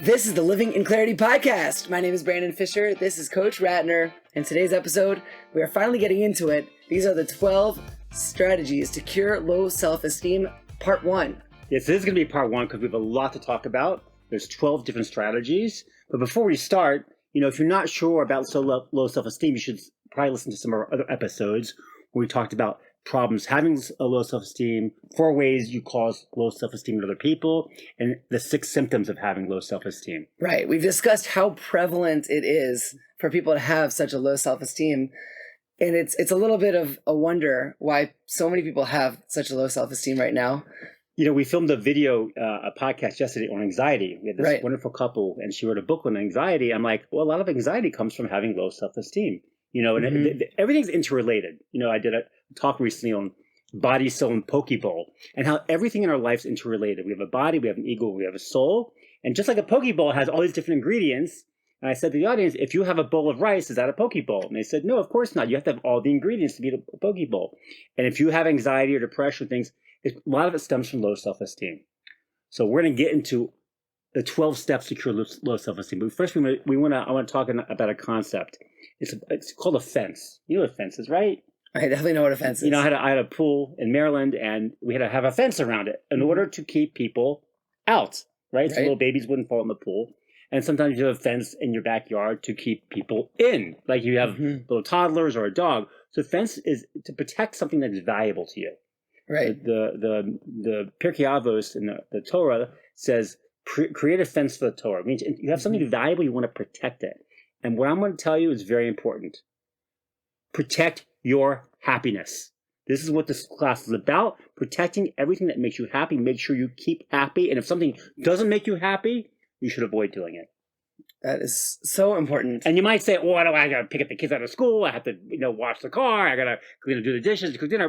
This is the Living in Clarity podcast. My name is Brandon Fisher. This is Coach Ratner. In today's episode, we are finally getting into it. These are the 12 strategies to cure low self-esteem, part 1. Yes, this is going to be part 1 because we have a lot to talk about. There's 12 different strategies. But before we start, if you're not sure about low self-esteem, you should probably listen to some of our other episodes where we talked about problems having a low self-esteem, 4 ways you cause low self-esteem in other people, and the 6 symptoms of having low self-esteem. Right. We've discussed how prevalent it is for people to have such a low self-esteem. And it's a little bit of a wonder why so many people have such a low self-esteem right now. We filmed a podcast yesterday on anxiety. We had this wonderful couple, and she wrote a book on anxiety. I'm like, well, a lot of anxiety comes from having low self-esteem. And everything's interrelated. I did a talk recently on body, soul, and Pokeball, and how everything in our life's interrelated. We have a body, we have an ego, we have a soul. And just like a Pokeball has all these different ingredients, and I said to the audience, if you have a bowl of rice, is that a Pokeball? And they said, no, of course not. You have to have all the ingredients to be a Pokeball. And if you have anxiety or depression, a lot of it stems from low self-esteem. So we're going to get into the 12 steps to cure low self-esteem. But first, I want to talk about a concept. It's called a fence. You know what a fence is, right? I definitely know what a fence is. I had a pool in Maryland, and we had to have a fence around it in order to keep people out, right? So little babies wouldn't fall in the pool. And sometimes you have a fence in your backyard to keep people in, like you have little toddlers or a dog. So fence is to protect something that is valuable to you. Right. The Pirkei Avos in the Torah says, create a fence for the Torah. It means you have something valuable, you want to protect it. And what I'm going to tell you is very important. Protect your happiness. This is what this class is about. Protecting everything that makes you happy. Make sure you keep happy. And if something doesn't make you happy, you should avoid doing it. That is so important. And you might say, I got to pick up the kids out of school. I have to, wash the car. I got to do the dishes, cook dinner.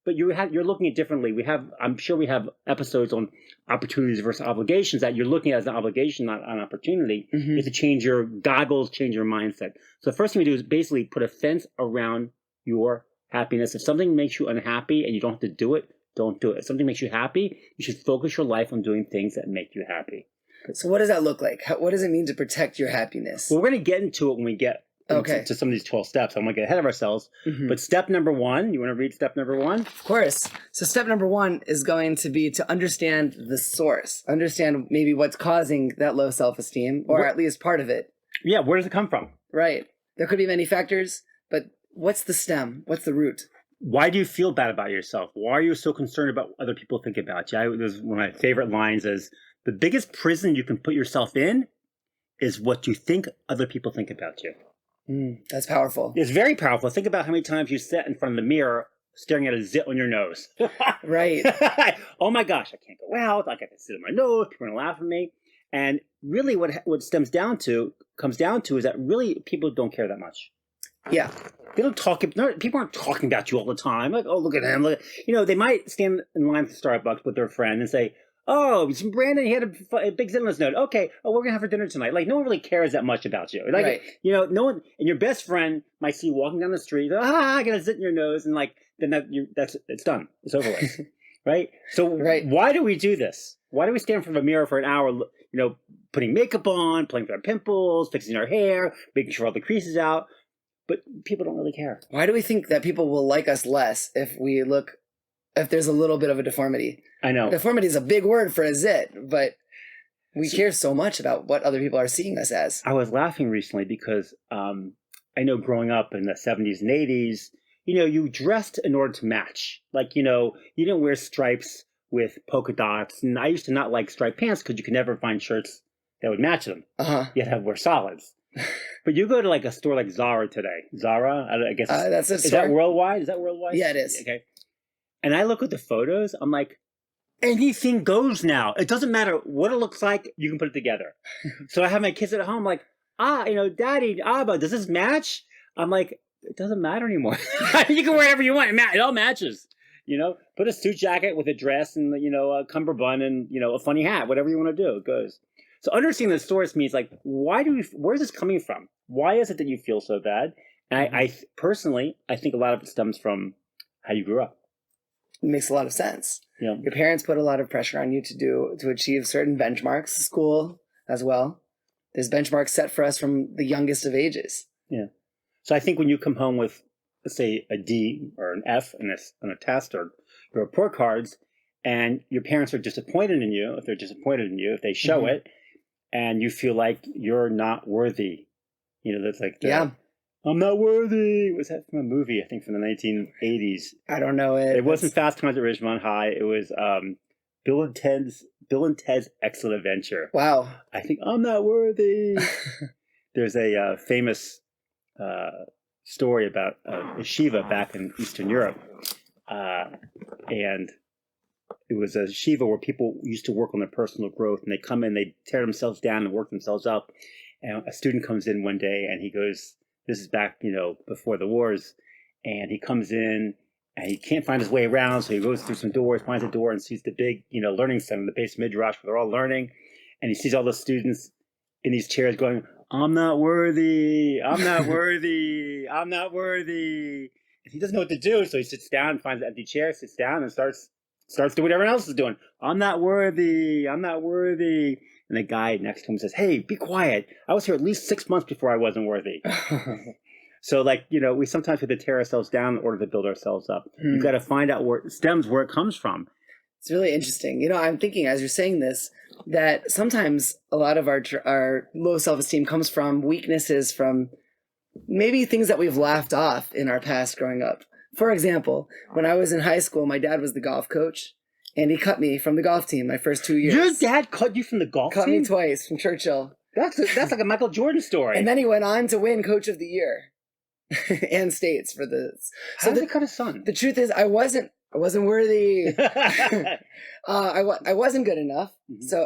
But you're looking at it differently. I'm sure we have episodes on opportunities versus obligations that you're looking at as an obligation, not an opportunity. You have to change your goggles, change your mindset. So the first thing we do is basically put a fence around your happiness. If something makes you unhappy and you don't have to do it, don't do it. If something makes you happy, you should focus your life on doing things that make you happy. So what does that look like? What does it mean to protect your happiness? Well, we're going to get into it when we get to some of these 12 steps. I don't want to get ahead of ourselves. But step number 1, you want to read step number 1? Of course. So step number 1 is going to be to understand the source. Understand maybe what's causing that low self-esteem, or at least part of it. Yeah, where does it come from? Right. There could be many factors, but what's the stem? What's the root? Why do you feel bad about yourself? Why are you so concerned about what other people think about you? There's one of my favorite lines is, the biggest prison you can put yourself in is what you think other people think about you. That's powerful. It's very powerful. Think about how many times you sit in front of the mirror staring at a zit on your nose. Right. Oh my gosh, I can't go out. I got to sit on my nose. People are going to laugh at me. And really what comes down to is that really people don't care that much. Yeah. They don't talk. People aren't talking about you all the time. Like, oh, look at him. They might stand in line for Starbucks with their friend and say, oh, Brandon, he had a big zit on his note. Okay, we're going to have for dinner tonight. Like, no one really cares that much about you. Like, right. No one, and your best friend might see you walking down the street, I got a zit in your nose, and then it's done. It's over with. Right? So why do we do this? Why do we stand in front of a mirror for an hour, putting makeup on, playing with our pimples, fixing our hair, making sure all the creases out? But people don't really care. Why do we think that people will like us less if there's a little bit of a deformity? I know. Deformity is a big word for a zit, but we care so much about what other people are seeing us as. I was laughing recently because I know growing up in the 70s and 80s, you dressed in order to match. Like, you didn't wear stripes with polka dots. And I used to not like striped pants because you could never find shirts that would match them. You had to wear solids. But you go to like a store like Zara today. Zara, I guess. That's a store. Is that worldwide? Yeah, it is. Okay. And I look at the photos. I'm like, anything goes now. It doesn't matter what it looks like. You can put it together. So I have my kids at home like, Daddy, Abba, does this match? I'm like, it doesn't matter anymore. You can wear whatever you want. It all matches. Put a suit jacket with a dress and, a cummerbund and, a funny hat. Whatever you want to do, it goes. So understanding the source means like, where is this coming from? Why is it that you feel so bad? And I personally think a lot of it stems from how you grew up. It makes a lot of sense. Yeah. Your parents put a lot of pressure on you to achieve certain benchmarks, school, as well. There's benchmarks set for us from the youngest of ages. Yeah. So I think when you come home with, let's say, a D or an F on a test or your report cards, and your parents are disappointed in you, if they show it, and you feel like you're not worthy, that's like I'm not worthy. Was that from a movie? I think from the 1980s. I don't know it. It wasn't Fast Times at Ridgemont High. It was Bill and Ted's Excellent Adventure. Wow. I think I'm not worthy. There's a famous story about a yeshiva back in Eastern Europe, and it was a yeshiva where people used to work on their personal growth, and they come in, they tear themselves down and work themselves up. And a student comes in one day, and he goes, this is back, before the wars, and he comes in, and he can't find his way around, so he goes through some doors, finds a door, and sees the big, learning center, the base midrash, where they're all learning, and he sees all the students in these chairs going, I'm not worthy, I'm not worthy, I'm not worthy. And he doesn't know what to do, so he sits down, finds an empty chair, sits down, and starts doing what everyone else is doing. I'm not worthy, I'm not worthy. And the guy next to him says, hey, be quiet. I was here at least 6 months before I wasn't worthy. So, we sometimes have to tear ourselves down in order to build ourselves up. You've got to find out where it comes from. It's really interesting. I'm thinking as you're saying this, that sometimes a lot of our low self-esteem comes from weaknesses, from maybe things that we've laughed off in our past growing up. For example, when I was in high school, my dad was the golf coach. And he cut me from the golf team my first 2 years. Your dad cut you from the golf team? Cut me twice from Churchill. That's like a Michael Jordan story. And then he went on to win Coach of the Year and states for this. How did he cut his son? The truth is, I wasn't worthy. I wasn't good enough. So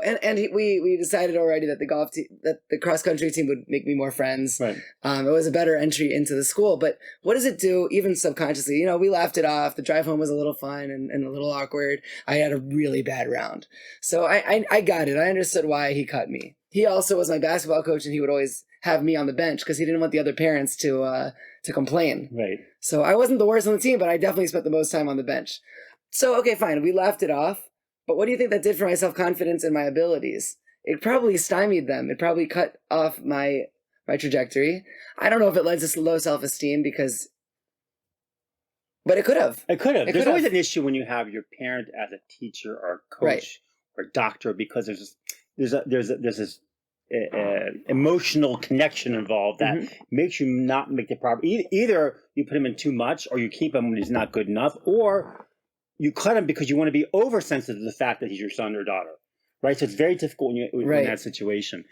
we decided already that the cross country team would make me more friends. Right. It was a better entry into the school. But what does it do, even subconsciously? We laughed it off. The drive home was a little fun and a little awkward. I had a really bad round. So I got it. I understood why he cut me. He also was my basketball coach, and he would always have me on the bench because he didn't want the other parents to complain. Right. So I wasn't the worst on the team, but I definitely spent the most time on the bench. So, okay, fine. We laughed it off. But what do you think that did for my self-confidence and my abilities? It probably stymied them. It probably cut off my trajectory. I don't know if it led to low self-esteem but it could have. It could have. There's always an issue when you have your parent as a teacher or coach or doctor, because there's this emotional connection involved that makes you not make the proper. Either you put him in too much, or you keep him when he's not good enough, or you cut him because you want to be oversensitive to the fact that he's your son or daughter, right? So it's very difficult when you're in that situation.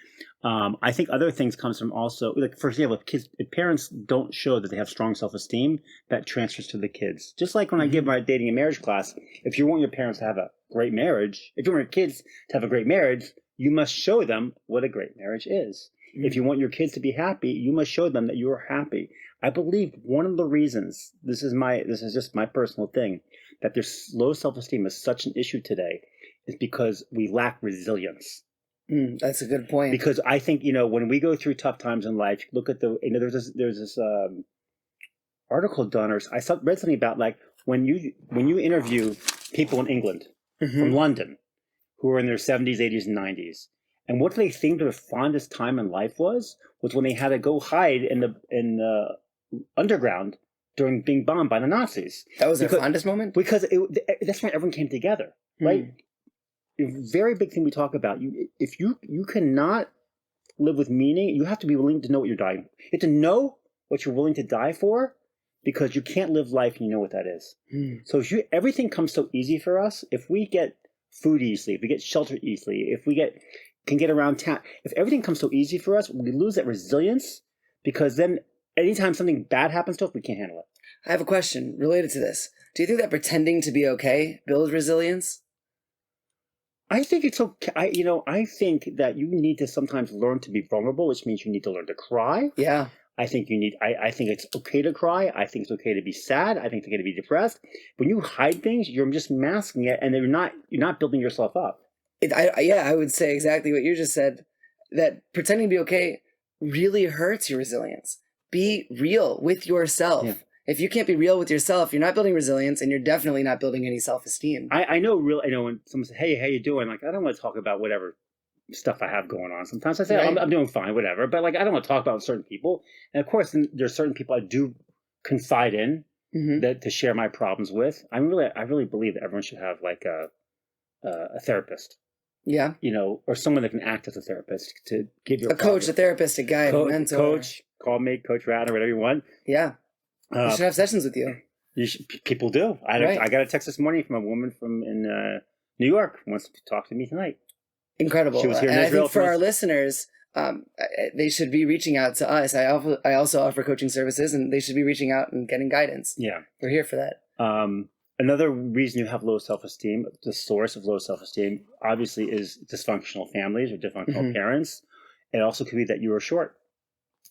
I think other things comes from also, like, for example, if parents don't show that they have strong self-esteem, that transfers to the kids. Just like when I give my dating and marriage class, if you want your parents to have a great marriage, if you want your kids to have a great marriage, you must show them what a great marriage is. If you want your kids to be happy, you must show them that you are happy. I believe one of the reasons, this is just my personal thing, that there's low self-esteem is such an issue today is because we lack resilience. That's a good point. Because I think, when we go through tough times in life, look at there's this article done, or I read something about, like, when you interview people in England from London who are in their 70s, 80s, and 90s, and what they think their fondest time in life was when they had to go hide in the underground during being bombed by the Nazis. That was their fondest moment? Because that's when everyone came together, right? A very big thing we talk about. If you cannot live with meaning, you have to be willing to know what you're dying for. You have to know what you're willing to die for, because you can't live life and you know what that is. So everything comes so easy for us. If we get food easily, if we get shelter easily, if we can get around town, if everything comes so easy for us, we lose that resilience, because then anytime something bad happens to us, we can't handle it. I have a question related to this. Do you think that pretending to be okay builds resilience? I think it's okay. I think that you need to sometimes learn to be vulnerable, which means you need to learn to cry. Yeah. I think it's okay to cry. I think it's okay to be sad. I think it's okay to be depressed. When you hide things, you're just masking it, and you're not building yourself up. I would say exactly what you just said, that pretending to be okay really hurts your resilience. Be real with yourself. Yeah. If you can't be real with yourself, you're not building resilience, and you're definitely not building any self-esteem. I know when someone says, hey, how you doing? Like, I don't want to talk about whatever stuff I have going on. Sometimes I say, I'm doing fine, whatever. But like, I don't want to talk about certain people. And of course, there's certain people I do confide in that to share my problems with. I really believe that everyone should have like a therapist. Yeah. You know, or someone that can act as a therapist to give you a coach, a therapist, a guide, a mentor. Coach, call me Coach Rat or whatever you want. Yeah. You should have sessions with you. People do. I got a text this morning from a woman in New York who wants to talk to me tonight. Incredible. She was here in and Israel. I think for our listeners, they should be reaching out to us. I also offer coaching services, and they should be reaching out and getting guidance. Yeah. We're here for that. Another reason you have low self-esteem, the source of low self-esteem, obviously is dysfunctional families or dysfunctional parents. It also could be that you were short.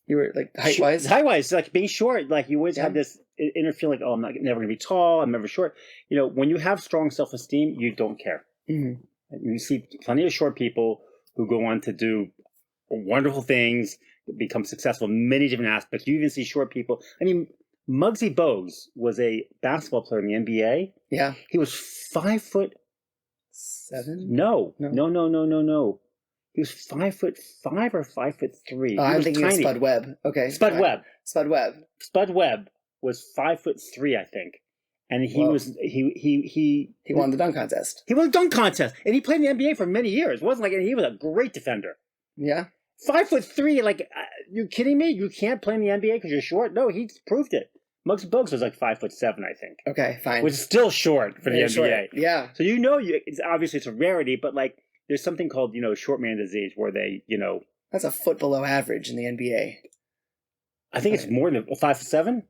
You were like height-wise? Height-wise, like being short, like you always have this inner feeling like, oh, I'm never going to be tall, I'm never short. You know, when you have strong self-esteem, you don't care. You see plenty of short people who go on to do wonderful things, become successful in many different aspects. You even see short people. I mean, Muggsy Bogues was a basketball player in the NBA. Yeah. He was 5'7"? No. He was 5'5" or 5'3". I'm thinking of Spud Webb. Okay. Spud Webb. Spud Webb Was 5'3", I think. And he won the dunk contest. He won the dunk contest. And he played in the NBA for many years. It wasn't like he was a great defender. Yeah. 5'3", like, you kidding me? You can't play in the NBA because you're short? No, he proved it. Muggsy Bogues was like 5'7", I think. Okay, fine. Which is still short for the NBA. Short. Yeah. So it's a rarity, but like there's something called short man disease where they that's a foot below average in the NBA. I think it's more than 5'7".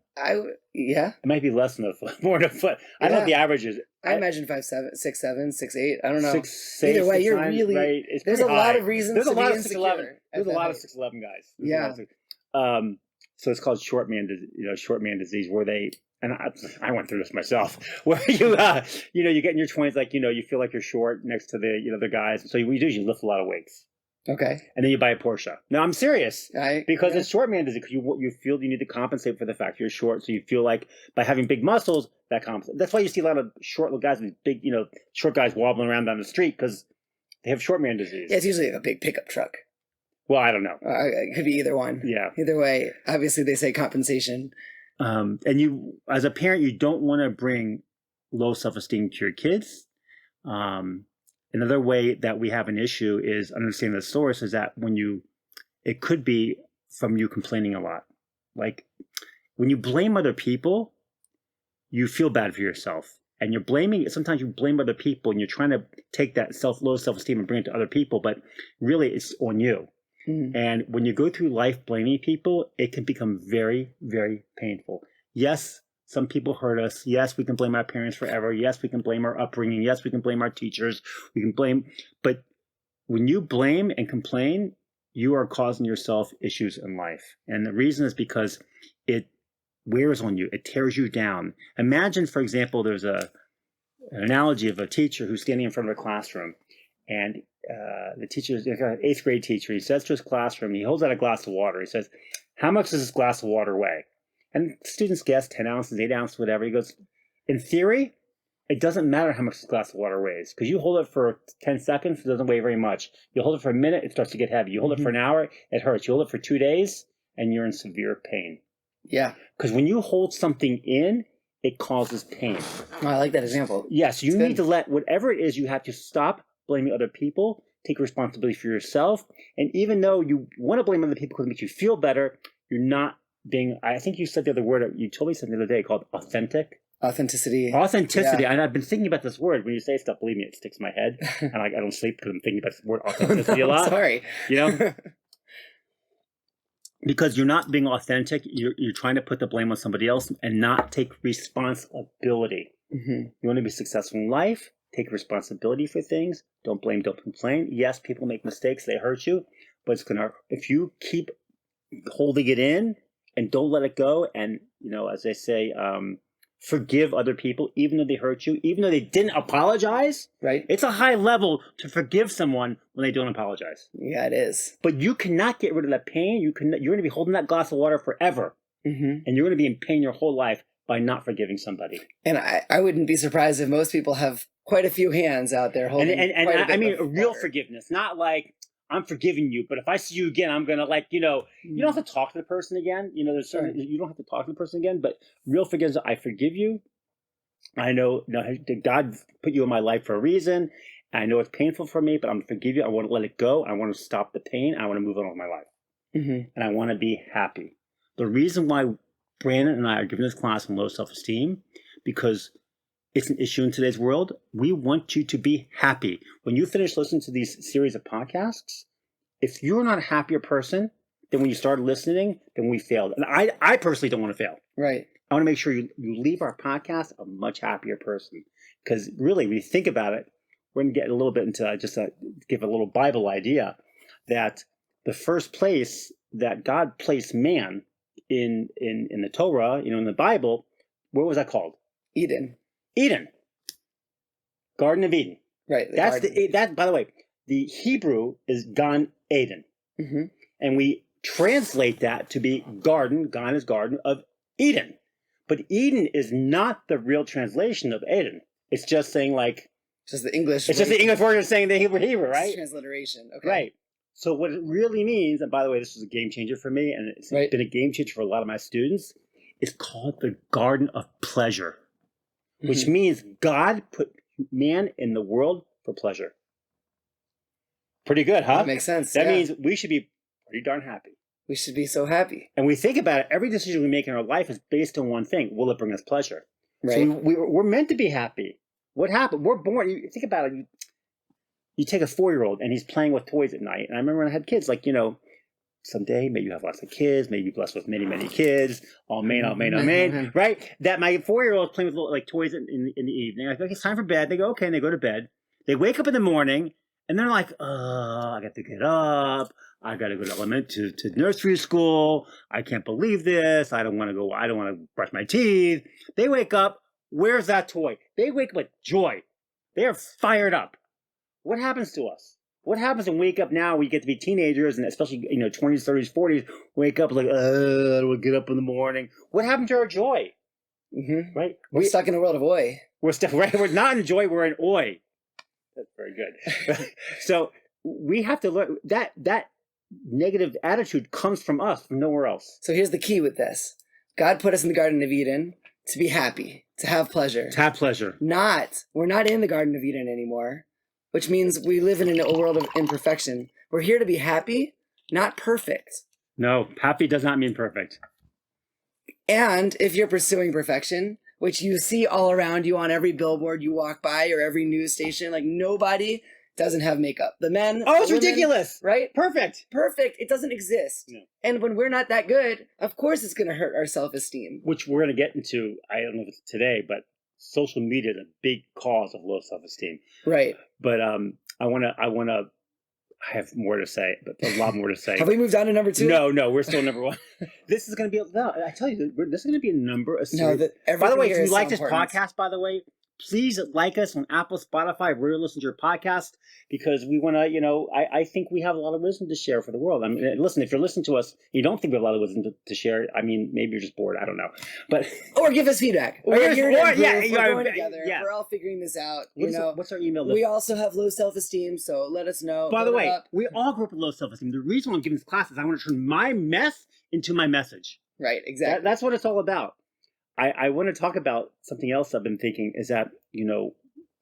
Yeah. It might be less than a foot, more than a foot. I don't know what the average is. I imagine 5'7", 6'7", 6'8". I don't know. 6'8". Either way, you're 6'9", really right? There's a lot of reasons. There's to a lot be of 6'11". There's a lot of 6'11" guys. So it's called short man disease, where they, and I went through this myself, where you get in your 20s, like you feel like you're short next to the guys, so you usually lift a lot of weights. Okay. And then you buy a Porsche. No, I'm serious. Because it's short man disease. You feel you need to compensate for the fact you're short, so you feel like by having big muscles that compensates. That's why you see a lot of short little guys with big, short guys wobbling around down the street because they have short man disease. Yeah, it's usually a big pickup truck. Well, I don't know. It could be either one. Yeah. Either way, obviously they say compensation. And you, as a parent, you don't want to bring low self-esteem to your kids. Another way that we have an issue is understanding the source is that it could be from you complaining a lot. Like when you blame other people, you feel bad for yourself. And sometimes you blame other people and you're trying to take that low self-esteem and bring it to other people, but really it's on you. And when you go through life blaming people, it can become very, very painful. Yes, some people hurt us. Yes, we can blame our parents forever. Yes, we can blame our upbringing. Yes, we can blame our teachers. But when you blame and complain, you are causing yourself issues in life. And the reason is because it wears on you. It tears you down. Imagine, for example, there's an analogy of a teacher who's standing in front of a classroom, and the teacher is an 8th grade teacher. He says to his classroom, he holds out a glass of water. He says, "How much does this glass of water weigh?" And students guess 10 ounces, 8 ounces, whatever. He goes, "In theory, it doesn't matter how much this glass of water weighs, because you hold it for 10 seconds, it doesn't weigh very much. You hold it for a minute, it starts to get heavy. You hold it for an hour, it hurts. You hold it for 2 days, and you're in severe pain." Yeah. Because when you hold something in, it causes pain. Oh, I like that example. Yes, you need to let whatever it is, you have to stop blaming other people, take responsibility for yourself. And even though you want to blame other people because it makes you feel better, you're not being, I think you said the other word, you told me something the other day called authentic. Authenticity. Yeah. And I've been thinking about this word. When you say stuff, believe me, it sticks in my head. And I don't sleep because I'm thinking about this word authenticity a lot. Sorry. Because you're not being authentic. You're trying to put the blame on somebody else and not take responsibility. You want to be successful in life, take responsibility for things. Don't blame, don't complain. Yes, people make mistakes. They hurt you. But if you keep holding it in and don't let it go, and, as they say, forgive other people, even though they hurt you, even though they didn't apologize. Right. It's a high level to forgive someone when they don't apologize. Yeah, it is. But you cannot get rid of that pain. You're going to be holding that glass of water forever. And you're going to be in pain your whole life by not forgiving somebody. And I wouldn't be surprised if most people have quite a few hands out there holding. And I mean real forgiveness, not like, I'm forgiving you, but if I see you again, I'm going to you don't have to talk to the person again. There's certain, you don't have to talk to the person again, but real forgiveness, I forgive you. I know that God put you in my life for a reason. I know it's painful for me, but I'm going to forgive you. I want to let it go. I want to stop the pain. I want to move on with my life. And I want to be happy. The reason why Brandon and I are giving this class on low self-esteem, because it's an issue in today's world. We want you to be happy. When you finish listening to these series of podcasts, if you're not a happier person than when you started listening, then we failed. And I personally don't want to fail. Right. I want to make sure you leave our podcast a much happier person. Because really, when you think about it, we're going to get a little bit into just give a little Bible idea that the first place that God placed man in the Torah, in the Bible, what was that called? Eden. Garden of Eden. Right. That, by the way, the Hebrew is Gan Eden. And we translate that to be garden. Gan is garden of Eden. But Eden is not the real translation of Eden. It's just saying just the English. It's just the English word of saying the Hebrew, right? It's transliteration. Okay. Right. So what it really means, and by the way, this was a game changer for me, and it's been a game changer for a lot of my students, it's called the Garden of Pleasure, which means God put man in the world for pleasure. Pretty good, huh? That makes sense. That means we should be pretty darn happy. We should be so happy. And we think about it, every decision we make in our life is based on one thing. Will it bring us pleasure? Right. So we're meant to be happy. What happened? We're born. You think about it. You take a 4-year-old and he's playing with toys at night. And I remember when I had kids, someday maybe you have lots of kids, maybe you're blessed with many, many kids. Amen, right? That my 4-year-old is playing with toys in the evening. I think it's time for bed. They go, okay, and they go to bed. They wake up in the morning and they're like, I got to get up. I got to go to nursery school. I can't believe this. I don't want to go. I don't want to brush my teeth. They wake up. Where's that toy? They wake up with joy. They are fired up. What happens to us? What happens when we wake up now? We get to be teenagers, and especially 20s, 30s, 40s. Wake up I don't want to get up in the morning. What happened to our joy? Right? We're stuck in a world of oi. We're stuck. Right? We're not in joy. We're in oi. That's very good. So we have to learn that negative attitude comes from us, from nowhere else. So here's the key with this: God put us in the Garden of Eden to be happy, to have pleasure. To have pleasure. We're not in the Garden of Eden anymore, which means we live in a world of imperfection. We're here to be happy, not perfect. No, happy does not mean perfect. And if you're pursuing perfection, which you see all around you on every billboard you walk by or every news station, nobody doesn't have makeup. The men. Oh, it's women, ridiculous. Right? Perfect. It doesn't exist. No. And when we're not that good, of course it's going to hurt our self-esteem. Which we're going to get into, I don't know if it's today, but social media is a big cause of low self-esteem. Right. But I have more to say, but a lot more to say. Have we moved on to number 2? No, we're still number 1. This is going to be, I tell you, this is going to be a number of series. By the way, if you like this podcast, by the way, please like us on Apple, Spotify, where you listen to your podcast, because we want to, I think we have a lot of wisdom to share for the world. I mean, listen, if you're listening to us, you don't think we have a lot of wisdom to share. I mean, maybe you're just bored. I don't know. But or give us feedback. We're going together. Yeah. We're all figuring this out. What's our email list? We also have low self-esteem, so let us know. By the way, we all grew up with low self-esteem. The reason I'm giving this class is I want to turn my mess into my message. Right, exactly. That's what it's all about. I want to talk about something else I've been thinking is that,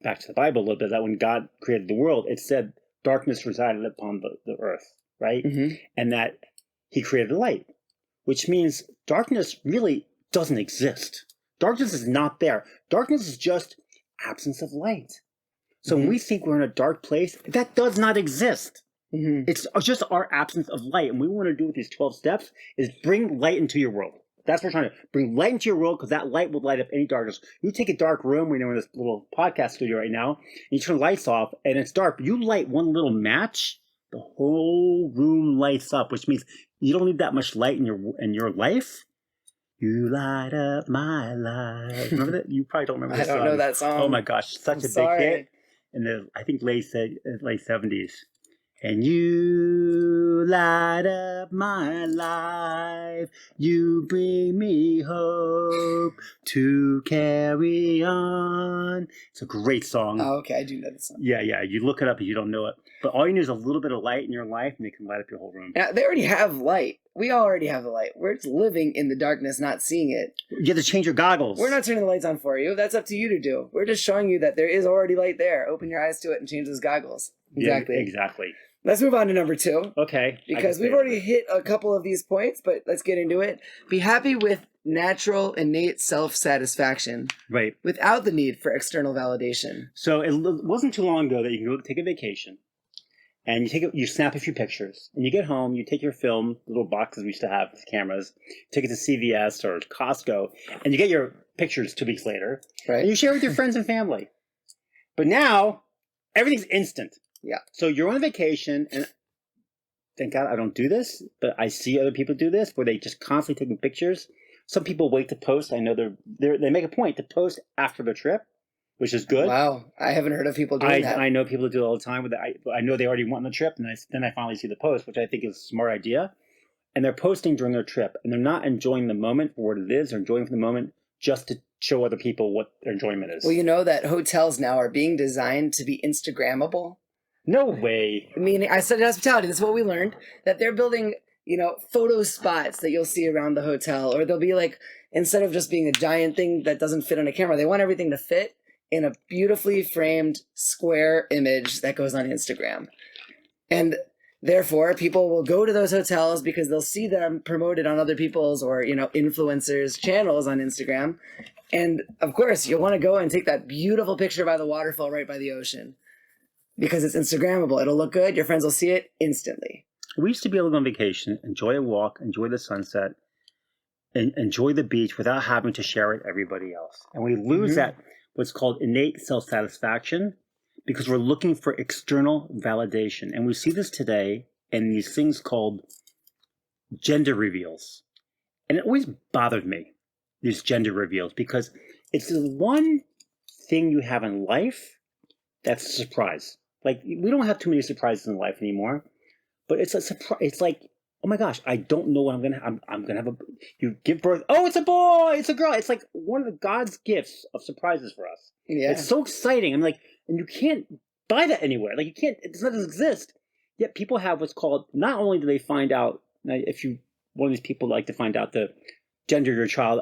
back to the Bible a little bit, that when God created the world, it said darkness resided upon the earth, right? And that he created light, which means darkness really doesn't exist. Darkness is not there. Darkness is just absence of light. So when we think we're in a dark place, that does not exist. It's just our absence of light. And what we want to do with these 12 steps is bring light into your world. That's what we're trying to bring light into your world, because that light will light up any darkness. You take a dark room, we're in this little podcast studio right now, and you turn the lights off and it's dark, but you light one little match, the whole room lights up, which means you don't need that much light in your life. You light up my life. Remember that? You probably don't remember that song. I don't know that song. Oh my gosh, such a big hit in the, I think, late 70s. And you light up my life. You bring me hope to carry on. It's a great song. Oh, okay. I do know this song. Yeah. You look it up if you don't know it. But all you need is a little bit of light in your life, and it can light up your whole room. Yeah, they already have light. We already have the light. We're just living in the darkness, not seeing it. You have to change your goggles. We're not turning the lights on for you. That's up to you to do. We're just showing you that there is already light there. Open your eyes to it and change those goggles. Exactly. Yeah, exactly. Let's move on to number 2. Okay. Because we've already hit a couple of these points, but let's get into it. Be happy with natural, innate self-satisfaction. Right. Without the need for external validation. So it wasn't too long ago that you can go take a vacation. And you snap a few pictures, and you get home, you take your film, little boxes we used to have with cameras, take it to CVS or Costco, and you get your pictures 2 weeks later, right? And you share with your friends and family. But now, everything's instant. Yeah. So you're on vacation, and thank God I don't do this, but I see other people do this, where they just constantly taking pictures. Some people wait to post. I know they make a point to post after the trip, which is good. Wow, I haven't heard of people doing that. I know people do it all the time. I know they already went on the trip, and then I finally see the post, which I think is a smart idea. And they're posting during their trip, and they're not enjoying the moment for what it is. They're enjoying the moment just to show other people what their enjoyment is. Well, you know that hotels now are being designed to be Instagrammable. No way. Meaning, I studied hospitality. That's what we learned. That they're building, photo spots that you'll see around the hotel, or they'll be like, instead of just being a giant thing that doesn't fit on a camera, they want everything to fit in a beautifully framed square image that goes on Instagram. And therefore, people will go to those hotels because they'll see them promoted on other people's or, influencers' channels on Instagram. And of course, you'll want to go and take that beautiful picture by the waterfall right by the ocean because it's Instagrammable. It'll look good. Your friends will see it instantly. We used to be able to go on vacation, enjoy a walk, enjoy the sunset, and enjoy the beach without having to share it with everybody else. And we lose that what's called innate self-satisfaction because we're looking for external validation. And we see this today in these things called gender reveals. And it always bothered me, these gender reveals, because it's the one thing you have in life that's a surprise. Like, we don't have too many surprises in life anymore, but it's a surprise. It's like, oh my gosh, I don't know what I'm gonna have you give birth. Oh, it's a boy, it's a girl. It's like one of the God's gifts of surprises for us. Yeah. It's so exciting. I'm like, and you can't buy that anywhere. Like, it doesn't exist. Yet people have what's called, not only do they find out, if you, one of these people like to find out the gender of your child,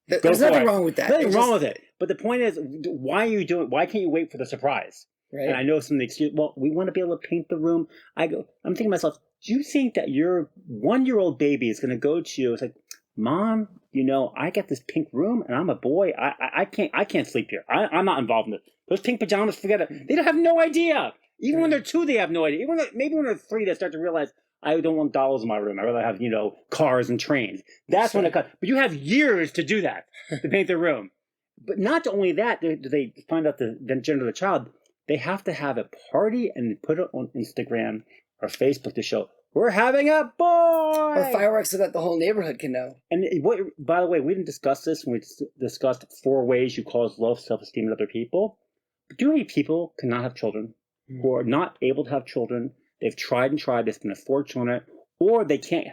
there's nothing wrong with that. Nothing wrong with it. But the point is, why can't you wait for the surprise? Right. And I know some of the excuses, well, we want to be able to paint the room. I'm thinking to myself, do you think that your 1-year-old baby is going to go to you? It's like, Mom, I got this pink room and I'm a boy. I can't sleep here. I'm not involved in it. Those pink pajamas, forget it. They don't have no idea. Even when they're 2, they have no idea. Maybe when they're 3, they start to realize, I don't want dolls in my room. I'd rather have, cars and trains. That's when it comes. But you have years to do that, to paint the room. But not only that, do they find out the gender of the child. They have to have a party and put it on Instagram or Facebook to show, we're having a boy! Or fireworks so that the whole neighborhood can know. And by the way, we didn't discuss this when we discussed 4 ways you cause low self-esteem in other people. But do you know how many people cannot have children, who are not able to have children? They've tried and tried, they spend a fortune on it, or they can't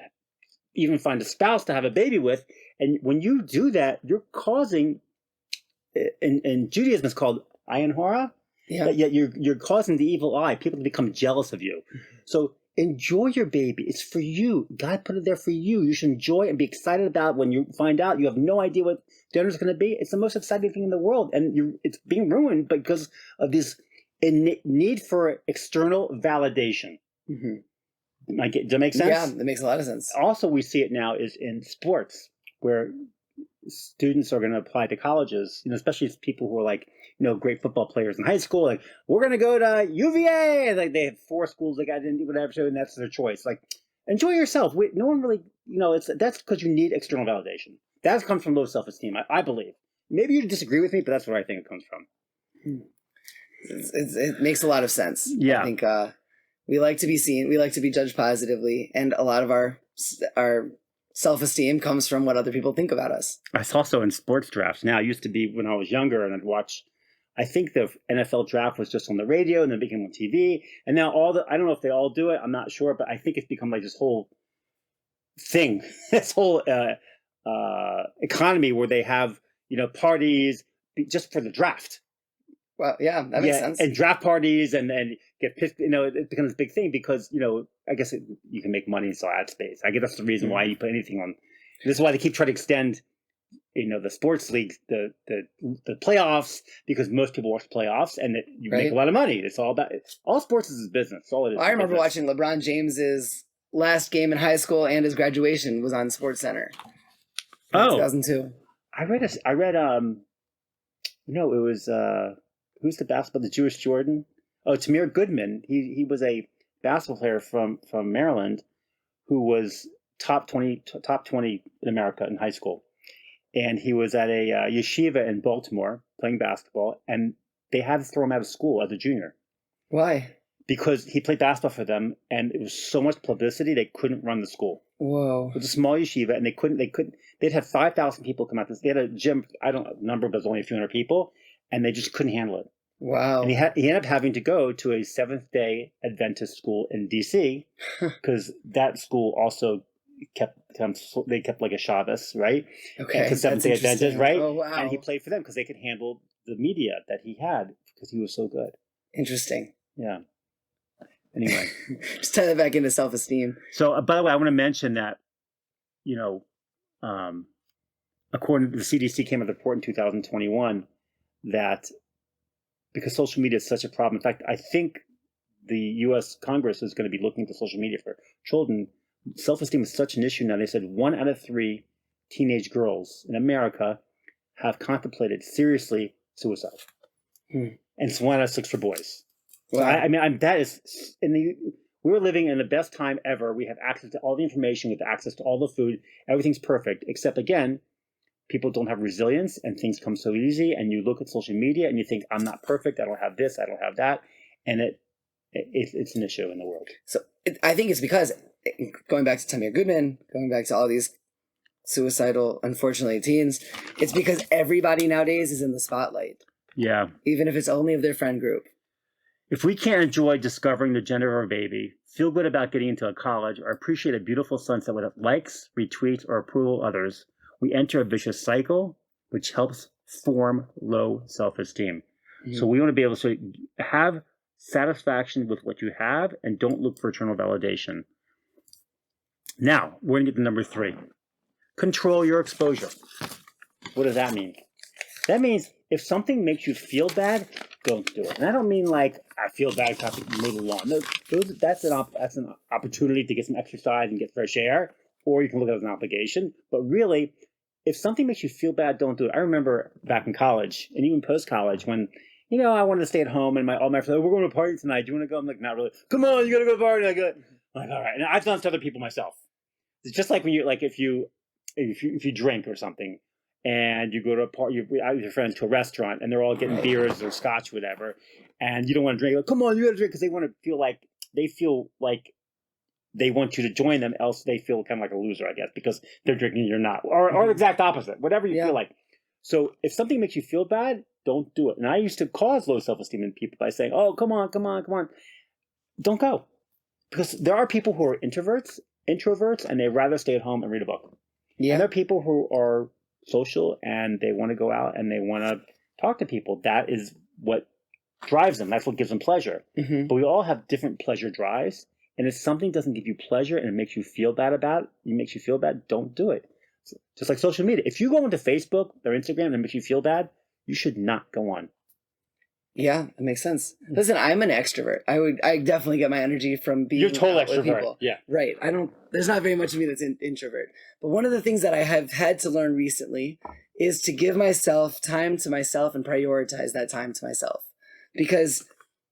even find a spouse to have a baby with. And when you do that, you're causing, in Judaism it's called ayin hara. Yeah. Yet you're causing the evil eye, people to become jealous of you. So enjoy your baby. It's for you. God put it there for you. You should enjoy it and be excited about it when you find out you have no idea what gender is going to be. It's the most exciting thing in the world. And it's being ruined because of this need for external validation. Mm-hmm. Does that make sense? Yeah, that makes a lot of sense. Also, we see it now is in sports where students are going to apply to colleges, especially people who are like, great football players in high school. Like, we're going to go to UVA. Like, they have 4 schools they got into, whatever, and that's their choice. Like, enjoy yourself. No one really, that's because you need external validation. That comes from low self-esteem, I believe. Maybe you disagree with me, but that's where I think it comes from. It makes a lot of sense. Yeah. I think we like to be seen. We like to be judged positively. And a lot of our self-esteem comes from what other people think about us. It's also in sports drafts. Now, it used to be when I was younger and I think the NFL draft was just on the radio and then became on TV. And now I don't know if they all do it. I'm not sure, but I think it's become like this whole thing, this whole economy where they have, parties just for the draft. Well, yeah, that makes sense. And draft parties and get pissed, it becomes a big thing because, I guess you can make money and sell ad space. I guess that's the reason why you put anything on. This is why they keep trying to extend, the sports leagues, the playoffs, because most people watch playoffs and you make a lot of money. It's all about all sports is business. That's all it is. I remember watching LeBron James's last game in high school and his graduation was on SportsCenter. 2002. I read it was who's the basketball, the Jewish Jordan? Oh, Tamir Goodman. He was a basketball player from Maryland who was top 20 in America in high school. And he was at a yeshiva in Baltimore playing basketball, and they had to throw him out of school as a junior. Why? Because he played basketball for them, and it was so much publicity they couldn't run the school. Whoa! It was a small yeshiva, and they'd have 5,000 people come out. They had a gym. I don't know the number, but it was only a few hundred people, and they just couldn't handle it. Wow! And he ended up having to go to a Seventh-day Adventist school in D.C. because that school also kept like a Shabbos, right? Okay, because Seventh-day Adventist, right? Oh, wow! And he played for them because they could handle the media that he had because he was so good. Interesting. Yeah. Anyway, just tie that back into self-esteem. So, by the way, I want to mention that, according to the CDC, came out with a report in 2021 that because social media is such a problem. In fact, I think the U.S. Congress is going to be looking to social media for children. Self-esteem is such an issue now. They said 1 out of 3 teenage girls in America have contemplated seriously suicide, and it's 1 out of 6 for boys. Wow. So that is we're living in the best time ever. We have access to all the information, we have access to all the food. Everything's perfect, except again, people don't have resilience, and things come so easy. And you look at social media and you think, I'm not perfect. I don't have this. I don't have that, and it's an issue in the world. So I think it's because going back to Tamir Goodman, going back to all these suicidal, unfortunately, teens, it's because everybody nowadays is in the spotlight. Yeah, even if it's only of their friend group. If we can't enjoy discovering the gender of our baby, feel good about getting into a college, or appreciate a beautiful sunset with likes, retweets, or approval of others, we enter a vicious cycle, which helps form low self-esteem. So we want to be able to have satisfaction with what you have and don't look for external validation. Now, we're going to get to number 3. Control your exposure. What does that mean? That means if something makes you feel bad, don't do it. And I don't mean like, I feel bad because I have to mow the lawn. No, that's an opportunity to get some exercise and get fresh air, or you can look at it as an obligation. But really, if something makes you feel bad, don't do it. I remember back in college, and even post-college, when, I wanted to stay at home, and all my friends, we're going to a party tonight. Do you want to go? I'm like, not really. Come on, you got to go to a party. I'm like, all right. And I've done this to other people myself. It's just like when if you drink or something, and you go to a party, out with your friends to a restaurant, and they're all getting beers or scotch, whatever, and you don't want to drink. Like, come on, you got to drink, because they want to feel like they want you to join them, else they feel kind of like a loser, I guess, because they're drinking and you're not, or the exact opposite, whatever you feel like. So if something makes you feel bad, don't do it. And I used to cause low self-esteem in people by saying, "Oh, come on, don't go," because there are people who are introverts, and they rather stay at home and read a book. Yeah, and there are people who are social and they want to go out and they want to talk to people. That is what drives them. That's what gives them pleasure. But we all have different pleasure drives. And if something doesn't give you pleasure and it makes you feel bad don't do it. Just like social media. If you go into Facebook or Instagram and it makes you feel bad, you should not go on. Yeah, that makes sense. Listen, I'm an extrovert. I definitely get my energy from being You're total out with extrovert. People. Yeah. Right. There's not very much of me that's an introvert. But one of the things that I have had to learn recently is to give myself time to myself and prioritize that time to myself. Because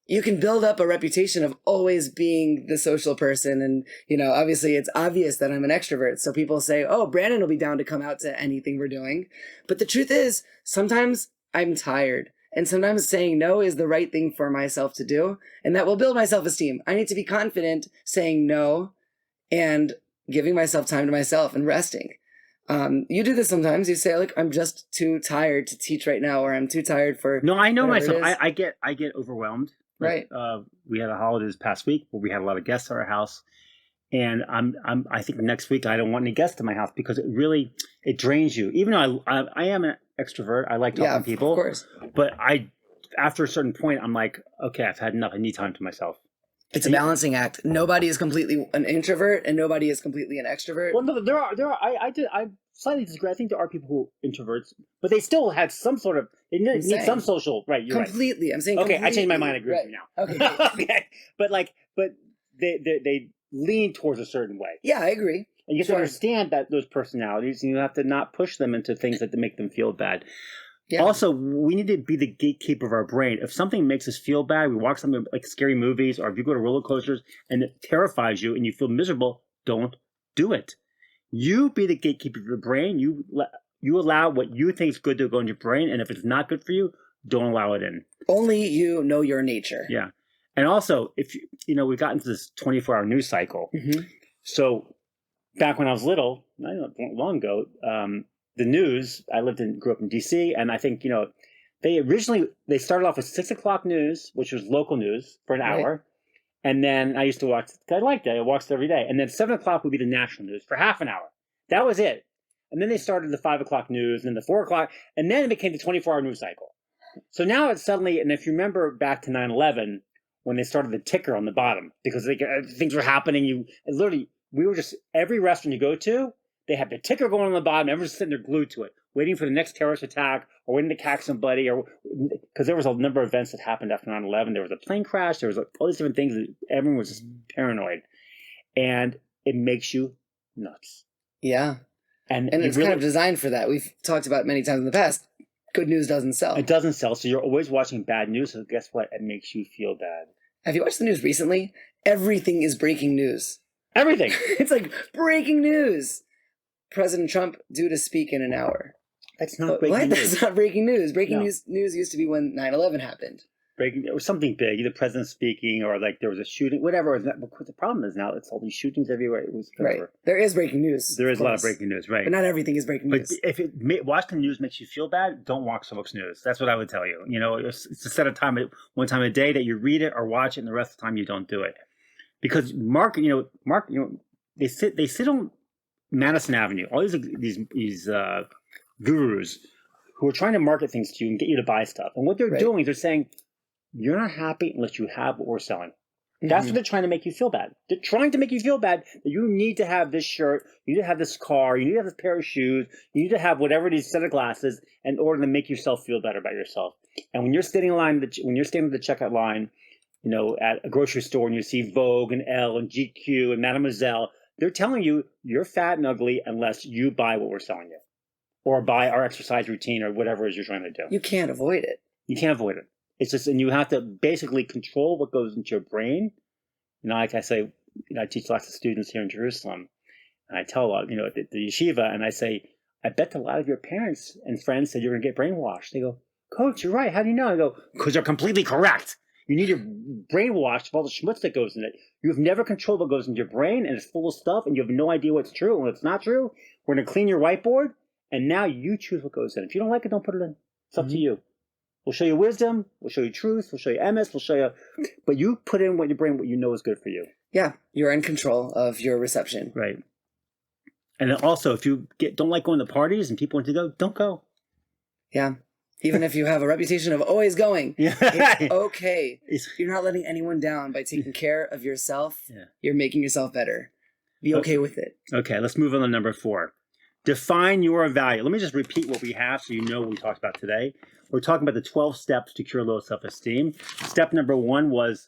you can build up a reputation of always being the social person. And, obviously it's obvious that I'm an extrovert. So people say, oh, Brandon will be down to come out to anything we're doing. But the truth is, sometimes I'm tired. And sometimes saying no is the right thing for myself to do. And that will build my self-esteem. I need to be confident saying no and giving myself time to myself and resting. You do this sometimes. You say like, I'm just too tired to teach right now, or I'm too tired for. No, I know myself. I get overwhelmed. Right. We had a holiday this past week where we had a lot of guests at our house, and I think next week I don't want any guests in my house because it drains you. Even though I am an extrovert, I like talking to people. Of course. But after a certain point, I'm like, okay, I've had enough. I need time to myself. It's a balancing act. Nobody is completely an introvert, and nobody is completely an extrovert. Well, no, there are. I slightly disagree. I think there are people who are introverts, but they still have some sort of. They need some social. Right. You're completely. Right. I'm saying. Okay, completely. I changed my mind. I agree with you now. Okay. Okay. But they lean towards a certain way. Yeah, I agree. And you have to understand that those personalities, and you have to not push them into things that make them feel bad. Yeah. Also, we need to be the gatekeeper of our brain. If something makes us feel bad, we watch something like scary movies, or if you go to roller coasters and it terrifies you and you feel miserable, don't do it. You be the gatekeeper of your brain. You allow what you think is good to go in your brain, and if it's not good for you, don't allow it in. Only you know your nature. Yeah. And also, if we've gotten to this 24-hour news cycle. Mm-hmm. So back when I was little, not long ago, the news, grew up in DC, and I think, they started off with 6 o'clock news, which was local news for an hour. And then I used to watch, I liked it, I watched it every day. And then 7 o'clock would be the national news for half an hour. That was it. And then they started the 5 o'clock news, and then the 4 o'clock, and then it became the 24-hour news cycle. So now it's suddenly, and if you remember back to 9/11, when they started the ticker on the bottom, because things were happening, we were just, every restaurant you go to, they have the ticker going on the bottom. Everyone's sitting there glued to it, waiting for the next terrorist attack or waiting to catch somebody. Or because there was a number of events that happened after 9/11. There was a plane crash. There was all these different things. Everyone was just paranoid. And it makes you nuts. Yeah. And it's kind of designed for that. We've talked about it many times in the past. Good news doesn't sell. It doesn't sell. So you're always watching bad news. So guess what? It makes you feel bad. Have you watched the news recently? Everything is breaking news. Everything. It's like breaking news. President Trump due to speak in an hour. That's not breaking news. That's not breaking news. Breaking news used to be when 9/11 happened. It was something big, either president speaking or like there was a shooting, whatever. The problem is now it's all these shootings everywhere. It was right. There is breaking news. There is a lot of breaking news, right? But not everything is breaking news. But if watching the news makes you feel bad, don't watch so much news. That's what I would tell you. It's a set of time, one time a day that you read it or watch it, and the rest of the time you don't do it. Because Mark, they sit on Madison Avenue, all these gurus who are trying to market things to you and get you to buy stuff. And what they're doing is they're saying, you're not happy unless you have what we're selling. That's what they're trying to make you feel bad. They're trying to make you feel bad that you need to have this shirt, you need to have this car, you need to have this pair of shoes, you need to have whatever it is, set of glasses, in order to make yourself feel better about yourself. And when you're standing at the checkout line, at a grocery store and you see Vogue and Elle and GQ and Mademoiselle, they're telling you you're fat and ugly unless you buy what we're selling you, or buy our exercise routine or whatever it is you're trying to do. You can't avoid it. You can't avoid it. It's just, and you have to basically control what goes into your brain. Like I say, I teach lots of students here in Jerusalem, and I tell a lot, at the yeshiva, and I say, I bet a lot of your parents and friends said you're going to get brainwashed. They go, Coach, you're right. How do you know? I go, because you're completely correct. You need your brainwashed of all the schmutz that goes in it. You've never controlled what goes into your brain, and it's full of stuff, and you have no idea what's true and what's not true. We're going to clean your whiteboard, and now you choose what goes in. If you don't like it, don't put it in. It's up to you. We'll show you wisdom. We'll show you truth. We'll show you emes. We'll show you, but you put in what your brain, what you know is good for you. Yeah, you're in control of your reception. Right. And then also, if you don't like going to parties and people want to go, don't go. Yeah. Even if you have a reputation of always going, it's okay. You're not letting anyone down by taking care of yourself. Yeah. You're making yourself better. Be okay with it. Okay, let's move on to number 4. Define your value. Let me just repeat what we have so you know what we talked about today. We're talking about the 12 steps to cure low self-esteem. Step number 1 was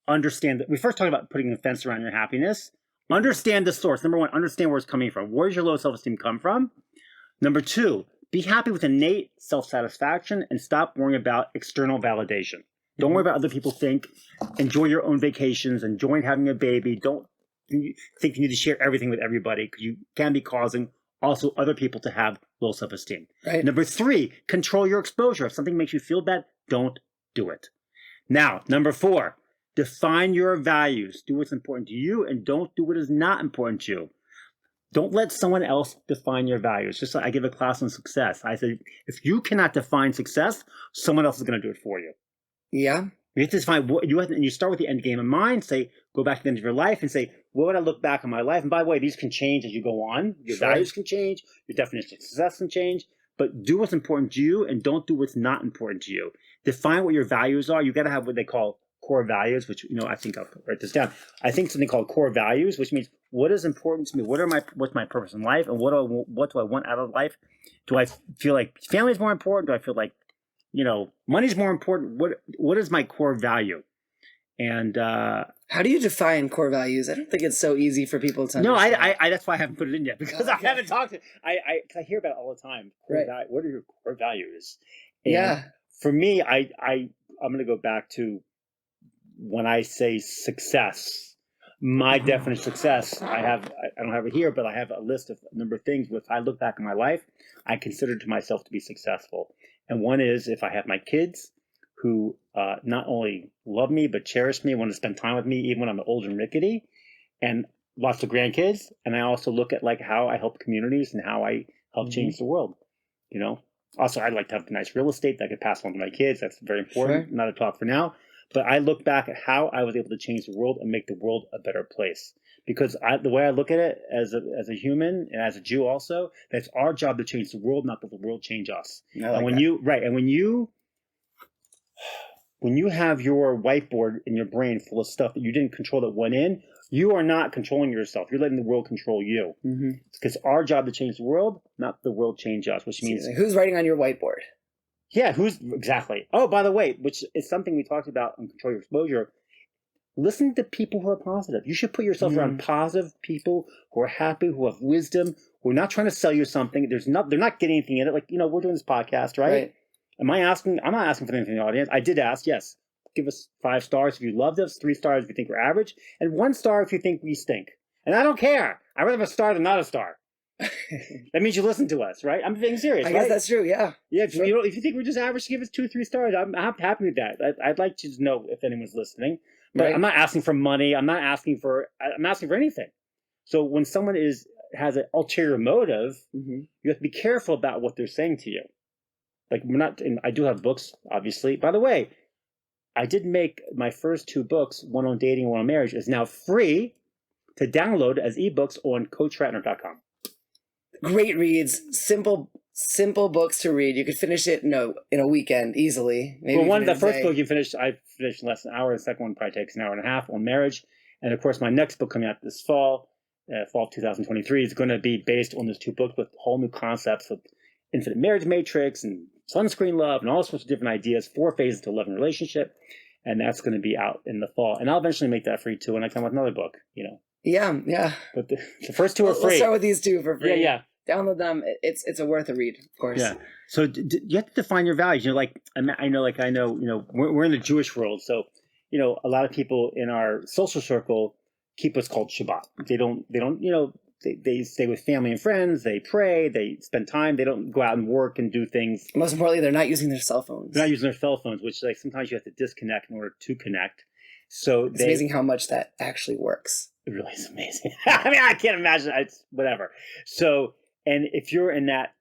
understand that we first talked about putting a fence around your happiness. Understand the source. Number 1, understand where it's coming from. Where does your low self-esteem come from? Number 2, be happy with innate self-satisfaction and stop worrying about external validation. Don't worry about other people think. Enjoy your own vacations. Enjoy having a baby. Don't think you need to share everything with everybody because you can be causing also other people to have low self-esteem. Right. Number 3, control your exposure. If something makes you feel bad, don't do it. Now, number 4, define your values. Do what's important to you and don't do what is not important to you. Don't let someone else define your values. Just like I give a class on success. I say, if you cannot define success, someone else is going to do it for you. Yeah. You have to define what you have, and you start with the end game in mind. Say, go back to the end of your life and say, what would I look back on my life? And by the way, these can change as you go on. Your values can change. Your definition of success can change. But do what's important to you, and don't do what's not important to you. Define what your values are. You got to have what they call core values, which, I think I'll write this down. I think something called core values, which means what is important to me? What's my purpose in life, and what do I want out of life? Do I feel like family is more important? Do I feel like money's more important? What is my core value? And how do you define core values? I don't think it's so easy for people to understand. No, I that's why I haven't put it in yet, because I haven't talked to I hear about it all the time. What are your core values? And for me, I'm going to go back to when I say success. My definition of success, I don't have it here, but I have a list of a number of things. If I look back in my life, I consider to myself to be successful. And one is if I have my kids who not only love me, but cherish me, want to spend time with me, even when I'm old and rickety, and lots of grandkids. And I also look at like how I help communities and how I help change the world. Also, I'd like to have nice real estate that I could pass on to my kids. That's very important. Not a talk for now. But I look back at how I was able to change the world and make the world a better place. Because the way I look at it as a human and as a Jew also, that's our job to change the world, not that the world change us. And when you have your whiteboard in your brain full of stuff that you didn't control that went in, you are not controlling yourself. You're letting the world control you. Because it's our job to change the world, not the world change us, which means... Who's writing on your whiteboard? Yeah, exactly. Oh, by the way, which is something we talked about on Control Your Exposure. Listen to people who are positive. You should put yourself around positive people who are happy, who have wisdom, who are not trying to sell you something. They're not getting anything in it. Like, we're doing this podcast, right? I'm not asking for anything from the audience. I did ask, yes. Give us 5 stars if you loved us, 3 stars if you think we're average, and 1 star if you think we stink. And I don't care. I'd rather have a star than not a star. That means you listen to us, right? I'm being serious. I guess that's true. Yeah. Yeah. If you think we're just average, give us 2, 3 stars. I'm happy with that. I'd like to know if anyone's listening, but I'm not asking for money. I'm asking for anything. So when someone has an ulterior motive, you have to be careful about what they're saying to you. Like I do have books, obviously. By the way, I did make my first 2 books, one on dating, one on marriage, is now free to download as ebooks on coachratner.com. Great reads, simple books to read. You could finish it in a weekend easily. Maybe the first book I finished in less than an hour. The second one probably takes an hour and a half on marriage. And of course, my next book coming out this fall of 2023, is going to be based on those 2 books with whole new concepts with infinite marriage matrix and sunscreen love and all sorts of different ideas, 4 phases to a loving relationship. And that's going to be out in the fall. And I'll eventually make that free too when I come with another book, Yeah. But the first 2 are free. We'll start with these 2 for free. Yeah. Download them. It's a worth a read, of course. Yeah. So you have to define your values. I know, we're in the Jewish world. So, a lot of people in our social circle keep what's called Shabbat. They don't, they stay with family and friends. They pray. They spend time. They don't go out and work and do things. Most importantly, they're not using their cell phones. They're not using their cell phones, which sometimes you have to disconnect in order to connect. So it's amazing how much that actually works. It really is amazing. I mean, I can't imagine. It's whatever. So, and if you're in that,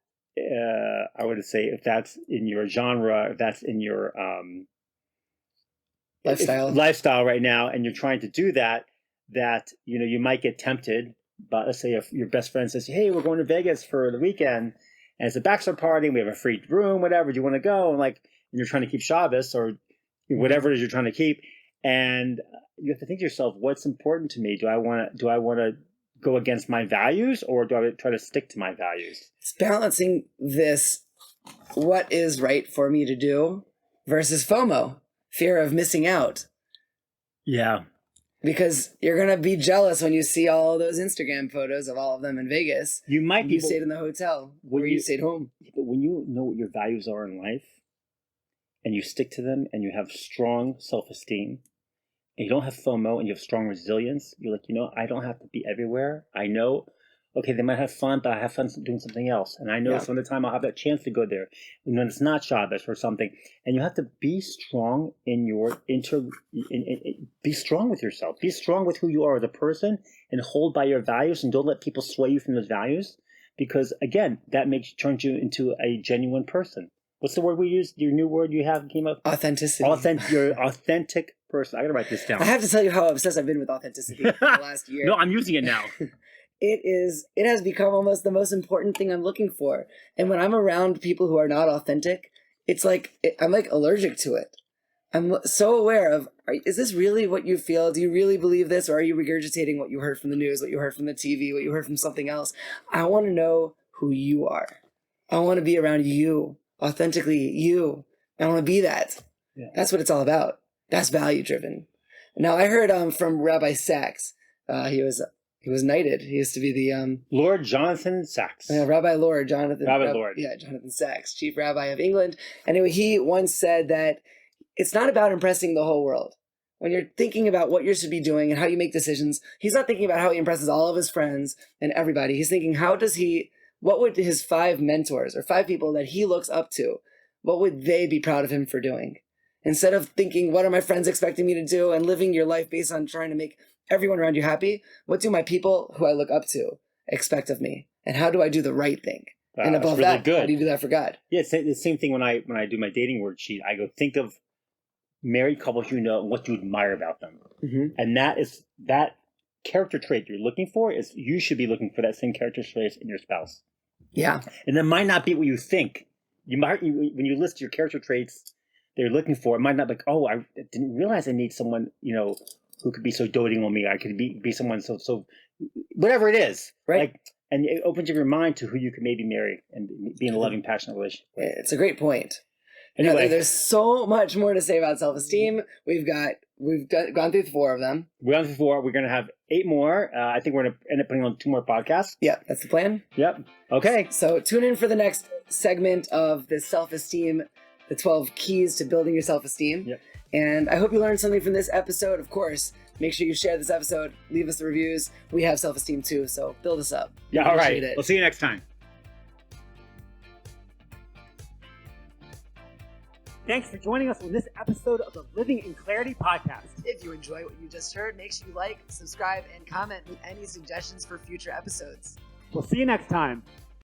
I would say if that's in your genre, if that's in your lifestyle right now, and you're trying to do that, you might get tempted. But let's say if your best friend says, "Hey, we're going to Vegas for the weekend, and it's a bachelor party, and we have a free room, whatever. Do you want to go?" And you're trying to keep Shabbos or whatever it is you're trying to keep, and you have to think to yourself, "What's important to me? Do I want to go against my values, or do I try to stick to my values?" It's balancing this, what is right for me to do versus FOMO, fear of missing out. Yeah. Because you're going to be jealous when you see all those Instagram photos of all of them in Vegas. You stayed in the hotel or you stayed home. But when you know what your values are in life and you stick to them and you have strong self-esteem, and you don't have FOMO and you have strong resilience, you're like, I don't have to be everywhere. I know, okay, they might have fun, but I have fun doing something else. And I know some of the time I'll have that chance to go there when it's not Shabbos or something. And you have to be strong in your be strong with yourself. Be strong with who you are as a person and hold by your values and don't let people sway you from those values. Because again, that turns you into a genuine person. What's the word we used? Your new word you have came up? Authenticity. You're an authentic person. I gotta write this down. I have to tell you how obsessed I've been with authenticity for the last year. No, I'm using it now. It has become almost the most important thing I'm looking for. And when I'm around people who are not authentic, it's like I'm like allergic to it. I'm so aware of, is this really what you feel? Do you really believe this? Or are you regurgitating what you heard from the news, what you heard from the TV, what you heard from something else? I want to know who you are. I want to be around you, authentically you. I want to be that. Yeah. That's what it's all about. That's value driven. Now I heard from Rabbi Sachs. He was knighted. He used to be the Lord Jonathan Sachs. Rabbi Lord Jonathan. Lord. Yeah, Jonathan Sachs, chief rabbi of England. Anyway, he once said that it's not about impressing the whole world. When you're thinking about what you should be doing and how you make decisions, he's not thinking about how he impresses all of his friends and everybody. He's thinking, what would his 5 mentors or 5 people that he looks up to, what would they be proud of him for doing? Instead of thinking, what are my friends expecting me to do and living your life based on trying to make everyone around you happy, what do my people who I look up to expect of me? And how do I do the right thing? And above really that, how do you do that for God? Yeah, it's the same thing when I do my dating worksheet. I go, think of married couples you know and what you admire about them. Mm-hmm. And that character trait you're looking for is you should be looking for that same character trait in your spouse. Yeah. And that might not be what you think. When you list your character traits they're looking for, it might not be like, oh, I didn't realize I need someone, who could be so doting on me. I could be someone so whatever it is. Right. Like, and it opens your mind to who you can maybe marry and be in a loving, passionate relationship with. It's a great point. Anyway, there's so much more to say about self-esteem. We've gone through 4 of them. We've gone through 4. We're going to have 8 more. I think we're going to end up putting on 2 more podcasts. Yeah, that's the plan. Yep. Okay. So tune in for the next segment of this self-esteem, the 12 keys to building your self-esteem. Yep. And I hope you learned something from this episode. Of course, make sure you share this episode. Leave us the reviews. We have self-esteem too, so build us up. Yeah, all right. We'll see you next time. Thanks for joining us on this episode of the Living in Clarity podcast. If you enjoy what you just heard, make sure you like, subscribe, and comment with any suggestions for future episodes. We'll see you next time.